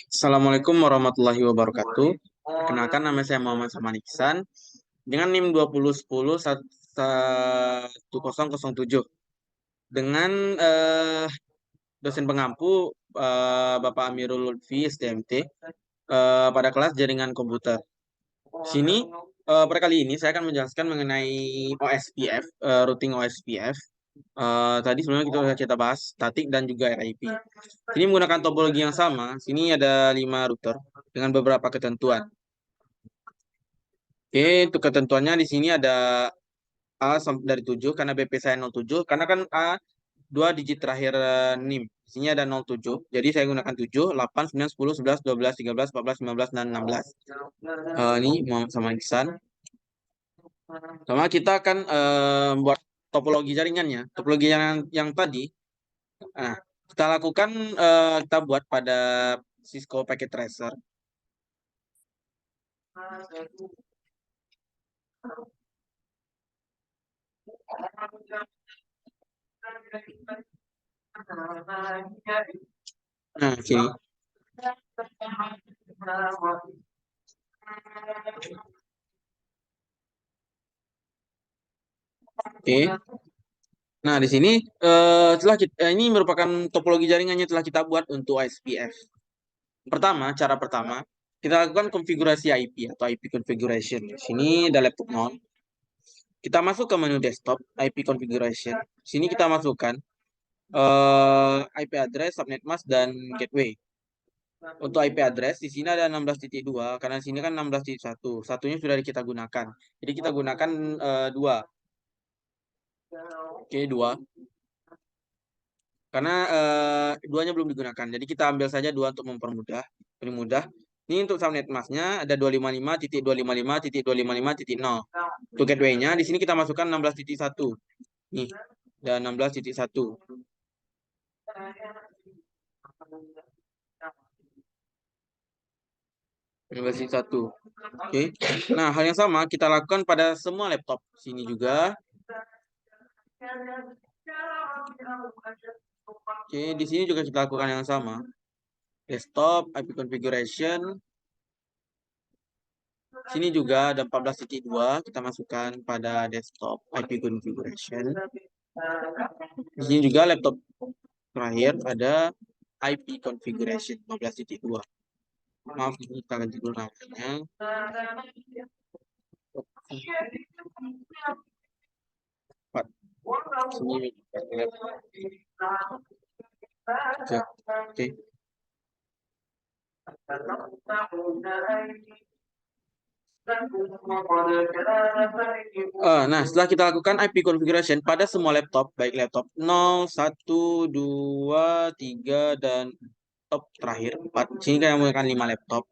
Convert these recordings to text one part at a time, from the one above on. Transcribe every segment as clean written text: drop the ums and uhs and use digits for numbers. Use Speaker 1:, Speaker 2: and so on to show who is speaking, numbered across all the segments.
Speaker 1: Assalamualaikum warahmatullahi wabarakatuh. Perkenalkan, nama saya Muhammad Saman Iksan dengan NIM 2010 1007 dengan dosen pengampu Bapak Amirul Lutfi STMT pada kelas jaringan komputer. Sini pada kali ini saya akan menjelaskan mengenai OSPF, routing OSPF. Tadi sebelumnya kita bahas statik dan juga RIP. Sini menggunakan topologi yang sama. Sini ada 5 router dengan beberapa ketentuan. Oke, untuk ketentuannya di sini ada A dari 7 karena BP saya 07 karena kan A 2 digit terakhir NIM. Di sini ada 07. Jadi saya gunakan 7, 8, 9, 10, 11, 12, 13, 14, 15 dan 16. Ini Muhammad sama Iksan. Sama kita akan buat topologi jaringannya. Topologi yang tadi nah, kita lakukan kita buat pada Cisco Packet Tracer. Nah, sini. Oke. Nah, di sini ini merupakan topologi jaringannya telah kita buat untuk ISPF. Cara pertama, kita lakukan konfigurasi IP atau IP configuration. Di sini ada laptop node. Kita masuk ke menu desktop, IP configuration. Sini kita masukkan IP address, subnet mask, dan gateway. Untuk IP address di sini ada 16.2 karena di sini kan 16.1. Satunya sudah kita gunakan. Jadi kita gunakan 2. Oke, 2. Karena duanya belum digunakan. Jadi kita ambil saja 2 untuk mempermudah. Lebih mudah. Ini untuk subnet masknya ada 255.255.255.0. Untuk gateway-nya di sini kita masukkan 16.1. Nih, dan 16.1. Versi 1. Oke. Nah, hal yang sama kita lakukan pada semua laptop sini juga. Oke, di sini juga kita lakukan yang sama. Desktop, IP configuration. Sini juga ada 14.2, kita masukkan pada desktop IP configuration. Di sini juga laptop terakhir ada IP configuration 15.2. Maaf, ini kita ganti dulu namanya. Sini oke. Nah, setelah kita lakukan IP configuration pada semua laptop, baik laptop 0, 1, 2, 3, dan laptop terakhir 4. Sini kita menggunakan 5 laptop.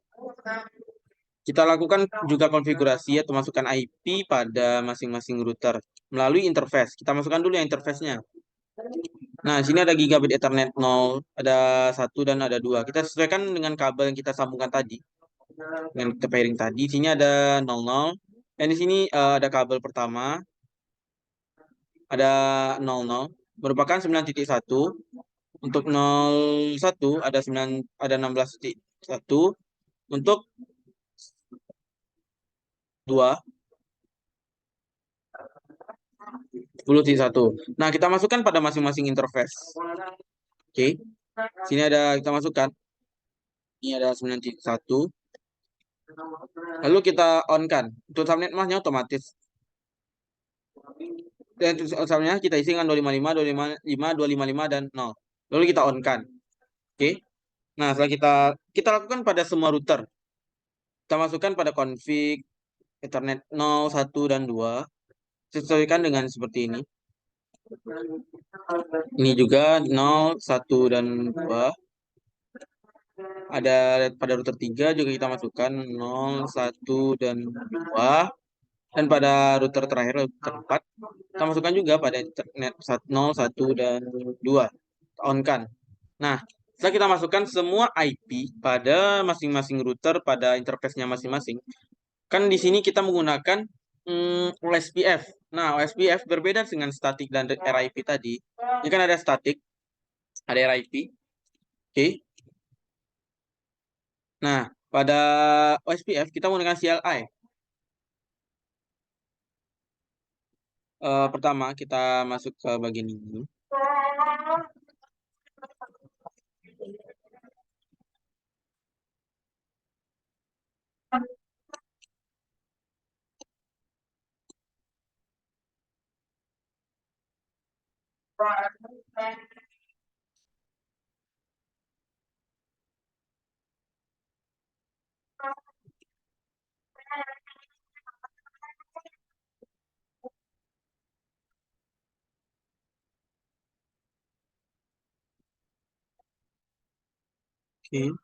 Speaker 1: Kita lakukan juga konfigurasi atau masukkan IP pada masing-masing router melalui interface. Kita masukkan dulu yang interface-nya. Nah, sini ada gigabit Ethernet 0, ada 1 dan ada 2. Kita sesuaikan dengan kabel yang kita sambungkan tadi. Dengan kita pairing tadi, sini ada 00. Dan di sini ada kabel pertama. Ada 00 merupakan 9.1. Untuk 01 ada 16.1. Untuk 2 10.1. Nah, kita masukkan pada masing-masing interface. Oke. Sini ada kita masukkan. Ini ada 9.1. Lalu kita on-kan. Untuk subnet masknya otomatis. Dan untuk subnetnya kita isi dengan 255, 255, 255 dan 0. Lalu kita on-kan. Oke. Nah, setelah kita lakukan pada semua router. Kita masukkan pada config Ethernet 0, 1 dan 2. Sesuaikan dengan seperti ini. Ini juga 0, 1 dan 2. Ada pada router 3 juga kita masukkan 0, 1 dan 2. Dan pada router terakhir, router 4, kita masukkan juga pada Ethernet 0, 1 dan 2. On-kan. Nah, setelah kita masukkan semua IP pada masing-masing router pada interface-nya masing-masing. Kan di sini kita menggunakan OSPF. Nah, OSPF berbeda dengan statik dan RIP tadi. Ini kan ada statik, ada RIP. Oke. Nah, pada OSPF kita menggunakan CLI. Pertama, kita masuk ke bagian ini. Oke.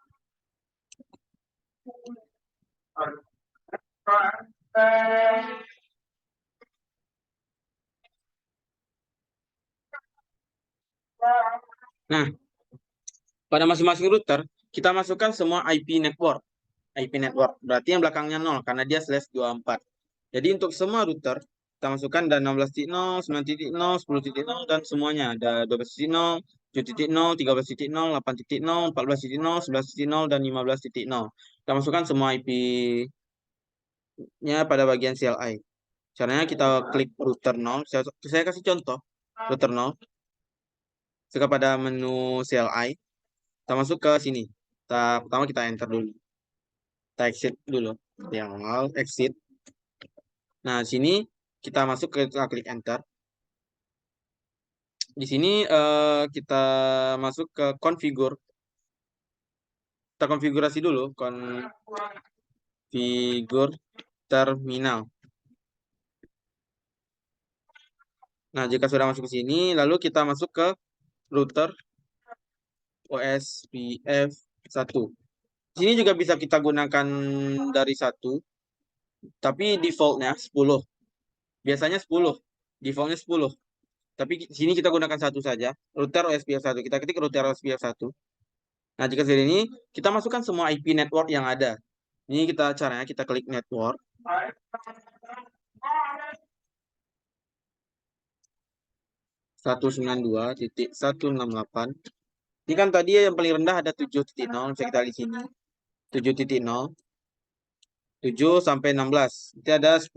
Speaker 1: Nah, pada masing-masing router, kita masukkan semua IP network. IP network, berarti yang belakangnya 0, karena dia /24. Jadi untuk semua router, kita masukkan dan 16.0, 9.0, 10.0, dan semuanya. Ada 12.0, 7.0, 13.0, 8.0, 14.0, 11.0, dan 15.0. Kita masukkan semua IP-nya pada bagian CLI. Caranya kita klik router 0. Saya kasih contoh. Router 0. Jika pada menu CLI, kita masuk ke sini. Pertama kita enter dulu. Kita exit dulu. Yang awal, exit. Nah, sini kita masuk kita klik enter. Di sini kita masuk ke configure. Kita konfigurasi dulu configure terminal. Nah, jika sudah masuk ke sini, lalu kita masuk ke router OSPF 1. Sini juga bisa kita gunakan dari 1, tapi defaultnya 10. Biasanya 10. Defaultnya 10. Tapi sini kita gunakan 1 saja. Router OSPF 1. Kita ketik router OSPF 1. Nah, jika seperti ini, kita masukkan semua IP network yang ada. Ini caranya kita klik network. Satu 192.168. Ini kan tadi yang paling rendah ada 7.0. Bisa kita lihat di sini. 7.0. 7 sampai 16. Nanti ada 10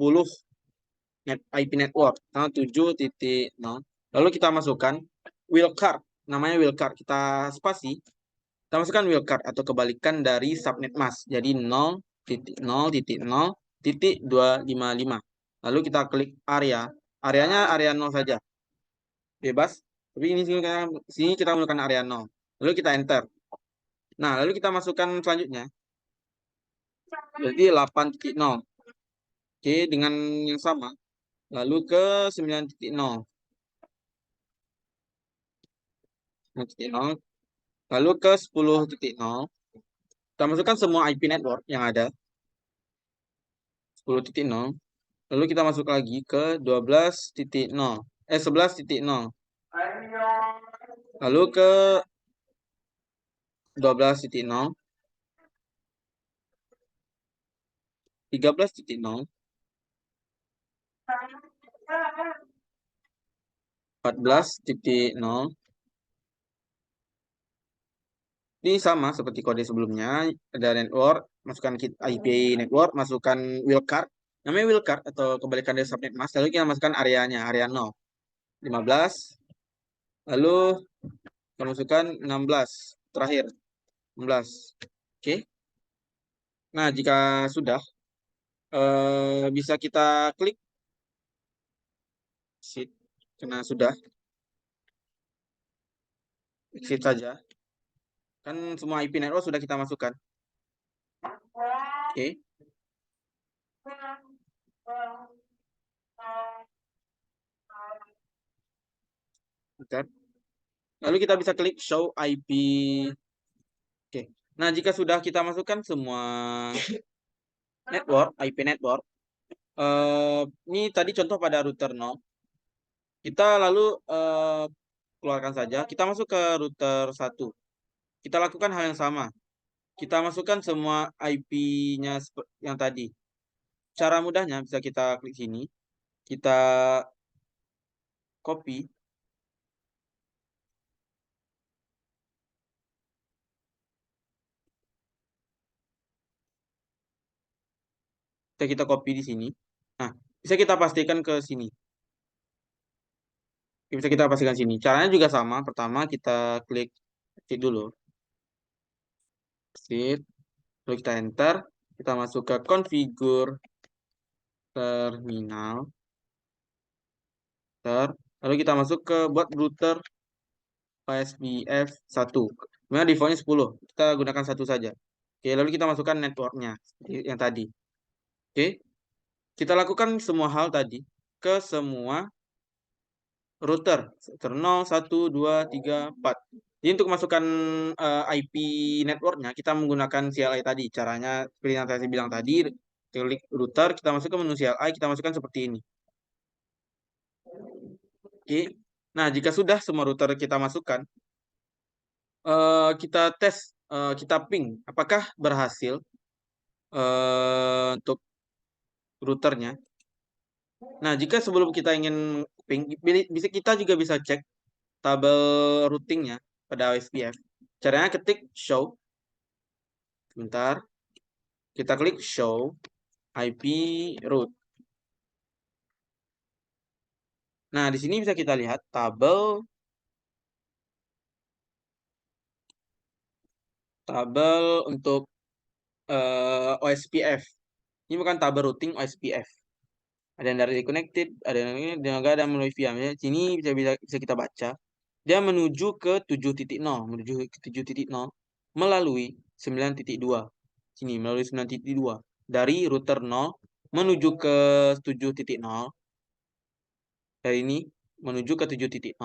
Speaker 1: IP network. Nah, 7.0. Lalu kita masukkan wildcard. Namanya wildcard. Kita spasi. Kita masukkan wildcard atau kebalikan dari subnet mask. Jadi 0.0.0.255. Lalu kita klik area. Areanya area 0 saja. Bebas. Tapi sini kita menggunakan area 0. Lalu kita enter. Nah, lalu kita masukkan selanjutnya. Berarti 8.0. Oke, dengan yang sama. Lalu ke 9.0. 9.0. Lalu ke 10.0. Kita masukkan semua IP network yang ada. 10.0. Lalu kita masuk lagi ke 12.0. 11.0. Lalu ke 12.0. 13.0. 14.0. Ini sama seperti kode sebelumnya. Ada network, masukkan IP network, masukkan wildcard. Namanya wildcard atau kebalikan dari subnet mask. Lalu kita masukkan areanya, area 0. 15. Lalu kita masukkan 16. Terakhir, 16. Oke. Nah, jika sudah, bisa kita klik exit. Karena sudah. Exit saja. Kan semua IP network sudah kita masukkan. Oke. Bentar. Lalu kita bisa klik show IP. Oke. Nah, jika sudah kita masukkan semua network, IP network, ini tadi contoh pada router 0. Kita lalu keluarkan saja. Kita masuk ke router 1. Kita lakukan hal yang sama. Kita masukkan semua IP-nya yang tadi. cara mudahnya bisa kita klik sini, kita copy, kita copy di sini. Nah, bisa kita pastikan ke sini. Bisa kita pastikan sini. Caranya juga sama. Pertama kita klik exit dulu. Exit. Lalu kita enter. Kita masuk ke configure terminal. Lalu kita masuk ke buat router OSPF 1. Kemudian defaultnya 10. Kita gunakan satu saja. Oke, lalu kita masukkan networknya yang tadi. Oke, kita lakukan semua hal tadi ke semua router 0, 1, 2, 3, 4. Jadi untuk masukkan IP networknya kita menggunakan CLI tadi. Caranya seperti yang saya bilang tadi, klik router, kita masuk ke menu CLI, kita masukkan seperti ini. Oke. Nah, jika sudah semua router kita masukkan, kita tes, kita ping, apakah berhasil untuk routernya. Nah, jika sebelum kita ingin ping, bisa kita juga bisa cek tabel routingnya pada OSPF. Caranya ketik show. Bentar. Kita klik show IP route. Nah, di sini bisa kita lihat tabel untuk OSPF. Ini bukan tabel routing OSPF. Ada yang dari connected, ada yang ini, juga ada melalui via. Sini bisa kita baca. Dia menuju ke 7.0, menuju ke 7.0 melalui 9.2. Sini melalui 9.2. Dari router 0 menuju ke 7.0. Dari ini menuju ke 7.0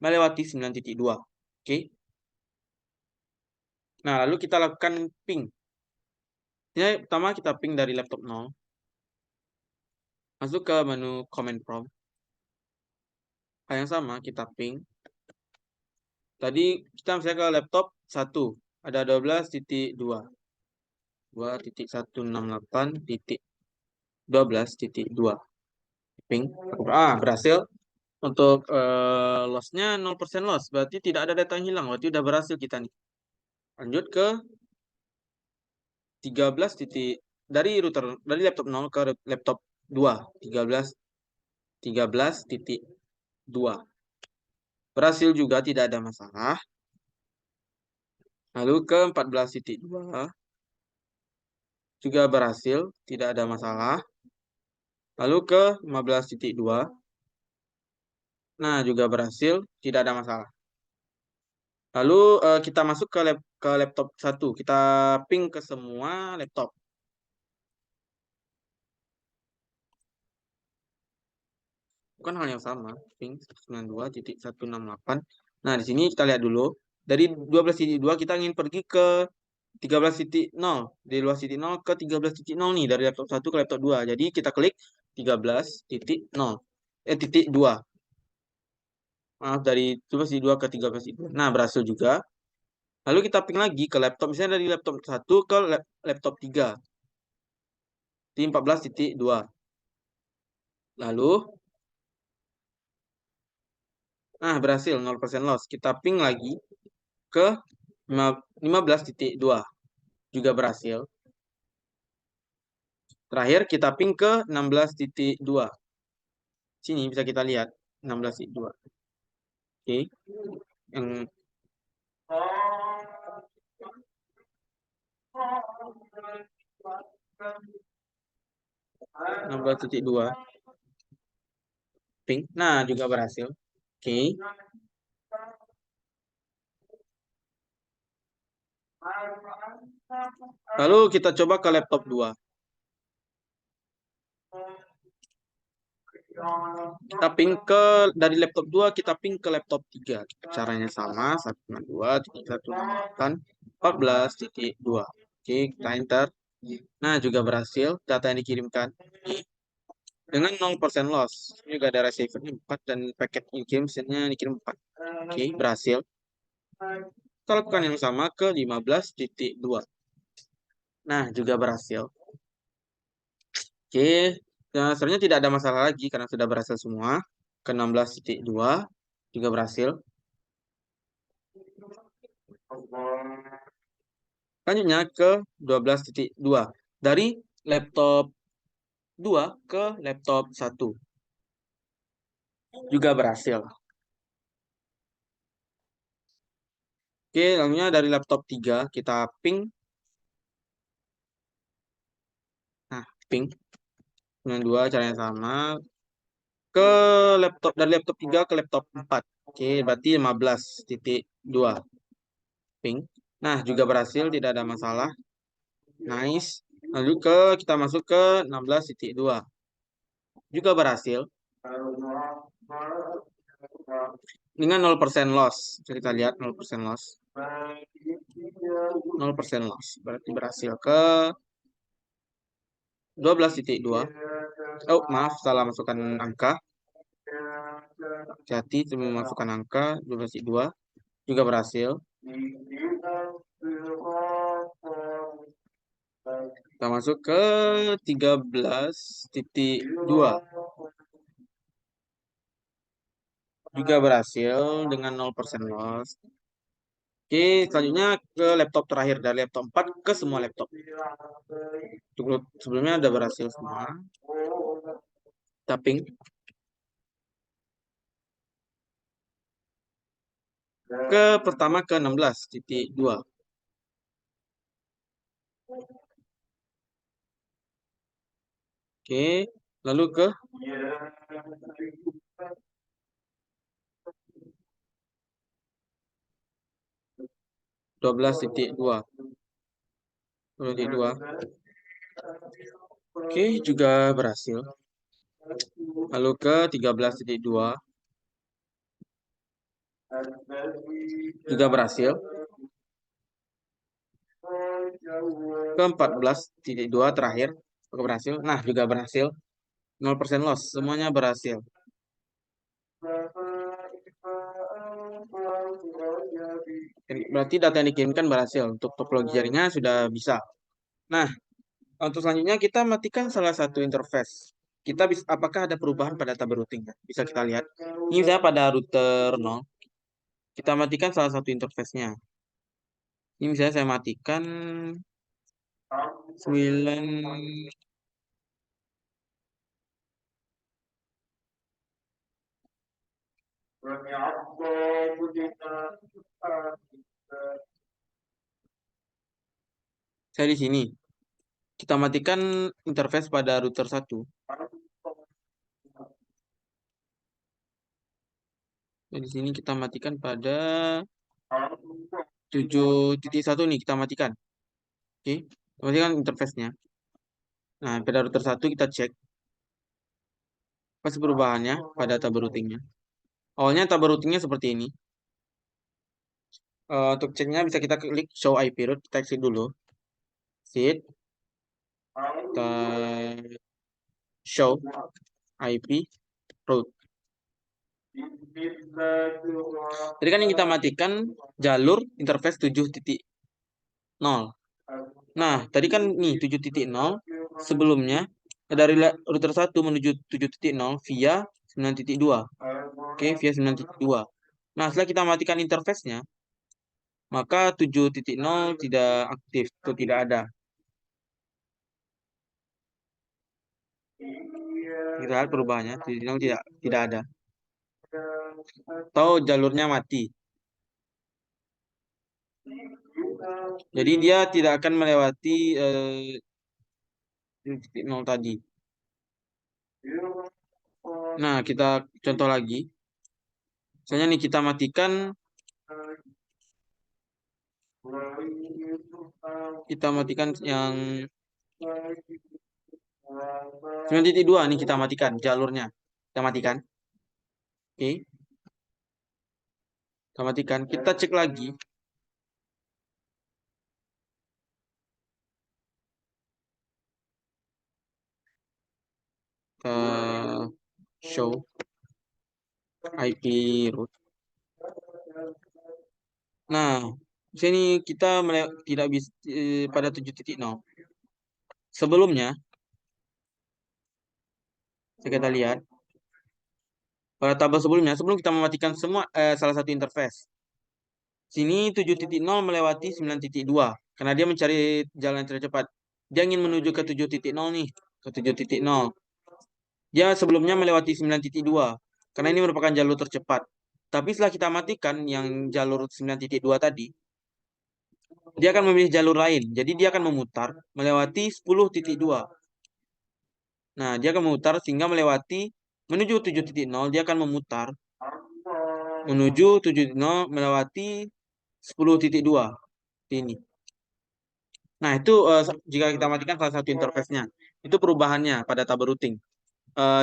Speaker 1: melewati 9.2. Oke. Nah, lalu kita lakukan ping. Ini pertama kita ping dari laptop 0. Masuk ke menu command prompt. Hal yang sama kita ping. Tadi kita misalnya ke laptop 1. Ada 12.2. 2.168.12.2. Ping. Berhasil. Untuk loss-nya 0% loss. Berarti tidak ada data yang hilang. Berarti udah berhasil kita nih. Lanjut ke 13 titik dari router dari laptop 0 ke laptop 2. 13.2. Berhasil juga, tidak ada masalah. Lalu ke 14.2 juga berhasil, tidak ada masalah. Lalu ke 15.2. Nah, juga berhasil, tidak ada masalah. Lalu kita masuk ke laptop 1. Kita ping ke semua laptop. Bukan hal yang sama, ping 92.168. Nah, di sini kita lihat dulu. Dari 12.2 kita ingin pergi ke 13.0. Dari 12.0 ke 13.0 nih. Dari laptop 1 ke laptop 2. Jadi kita klik 13.0. Titik 2. Maaf, dari 12.2 ke 13.2. Nah, berhasil juga. Lalu kita ping lagi ke laptop. Misalnya dari laptop 1 ke laptop 3. Di 14.2. Lalu, nah berhasil 0% loss. Kita ping lagi ke 15.2. Juga berhasil. Terakhir kita ping ke 16.2. Sini bisa kita lihat 16.2. Oke. Yang 16.2 ping. Nah, juga berhasil. Oke. Lalu kita coba ke laptop 2. Kita ping ke dari laptop 2 kita ping ke laptop 3. Caranya sama, 192.168.14.2. Oke, kita enter. Nah, juga berhasil data yang dikirimkan dengan 0% loss. Ini juga ada receiver-nya 4 dan paket dikirim-nya dikirim 4. Oke, berhasil. Kita lakukan yang sama ke 15.2. Nah, juga berhasil. Oke, nah, sebenarnya tidak ada masalah lagi karena sudah berhasil semua. Ke 16.2 juga berhasil. Selanjutnya ke 12.2. Dari laptop 2 ke laptop 1 juga berhasil. Oke, lalunya dari laptop 3 kita ping. Nah, ping. Dengan dua caranya sama. Ke laptop, dari laptop 3 ke laptop 4. Oke, berarti 15.2 ping. Nah, juga berhasil, tidak ada masalah. Nice. Lalu kita masuk ke 16.2. Juga berhasil. Dengan 0% loss. Bisa kita lihat 0% loss. 0% loss. Berarti berhasil ke 12.2. Oh, maaf, salah masukkan angka. Hati-hati sebelum memasukkan angka 12.2 juga berhasil. Kita masuk ke 13.2 juga berhasil dengan 0% loss. Oke, selanjutnya ke laptop terakhir, dari laptop 4 ke semua laptop. Sebelumnya udah berhasil semua. Tapping. Ke pertama ke 16.2. Oke, lalu ke 12.2. 12.2. Oke, juga berhasil. Lalu ke 13.2 juga berhasil. Ke 14.2 terakhir juga berhasil. Nah, juga berhasil. 0% loss, semuanya berhasil. Berarti data yang dikirimkan berhasil. Untuk topologi jaringan sudah bisa. Nah, untuk selanjutnya kita matikan salah satu interface. Kita bisa, apakah ada perubahan pada tabel routingnya? Bisa kita lihat. Ini misalnya pada router 0, kita matikan salah satu interface-nya. Ini misalnya saya matikan 9. Saya di sini. Kita matikan interface pada router 1. Di sini kita matikan pada 7.1 nih, kita matikan. Oke, kita matikan interface-nya. Nah, pada router 1 kita cek apa perubahannya pada tabel routingnya. Awalnya tabel routingnya seperti ini. Untuk ceknya bisa kita klik show IP route, kita exit dulu. Exit. Kita show IP route. Jadi kan yang kita matikan jalur interface 7.0. Nah, tadi kan nih 7.0 sebelumnya dari router 1 menuju 7.0 via 9.2. Oke, via 9.2. Nah, setelah kita matikan interface-nya, maka 7.0 tidak aktif atau tidak ada. Kita lihat perubahannya, 7.0 tidak ada. Atau jalurnya mati. Jadi dia tidak akan melewati 7.0 tadi. Nah, kita contoh lagi. Misalnya nih kita matikan, yang 9.2 nih, kita matikan jalurnya. Kita matikan. Oke. Kita matikan. Kita cek lagi. Show IP route. Nah, di sini kita tidak bisa pada 7.0. Sebelumnya Kita lihat pada tabel sebelumnya, sebelum kita mematikan semua salah satu interface. Sini 7.0 melewati 9.2 karena dia mencari jalan yang tercepat. Dia ingin menuju ke 7.0 nih, ke 7.0. Dia sebelumnya melewati 9.2 karena ini merupakan jalur tercepat. Tapi setelah kita matikan yang jalur 9.2 tadi, dia akan memilih jalur lain. Jadi dia akan memutar melewati 10.2. Nah, dia akan memutar sehingga melewati menuju 7.0, dia akan memutar menuju 7.0 melewati 10.2 ini. Nah, itu jika kita matikan salah satu interface-nya. Itu perubahannya pada tabel routing.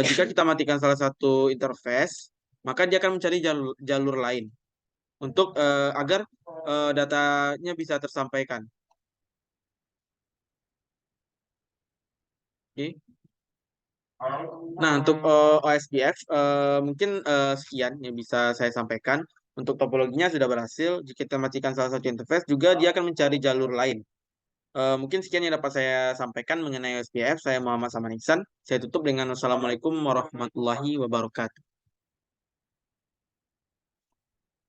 Speaker 1: Jika kita matikan salah satu interface, maka dia akan mencari jalur lain untuk agar datanya bisa tersampaikan. Oke. Nah, untuk OSPF mungkin sekian yang bisa saya sampaikan. Untuk topologinya sudah berhasil. Jika kita matikan salah satu interface, juga dia akan mencari jalur lain. Mungkin sekian yang dapat saya sampaikan mengenai OSPF. Saya Muhammad Saman Ihsan. Saya tutup dengan wassalamualaikum warahmatullahi wabarakatuh.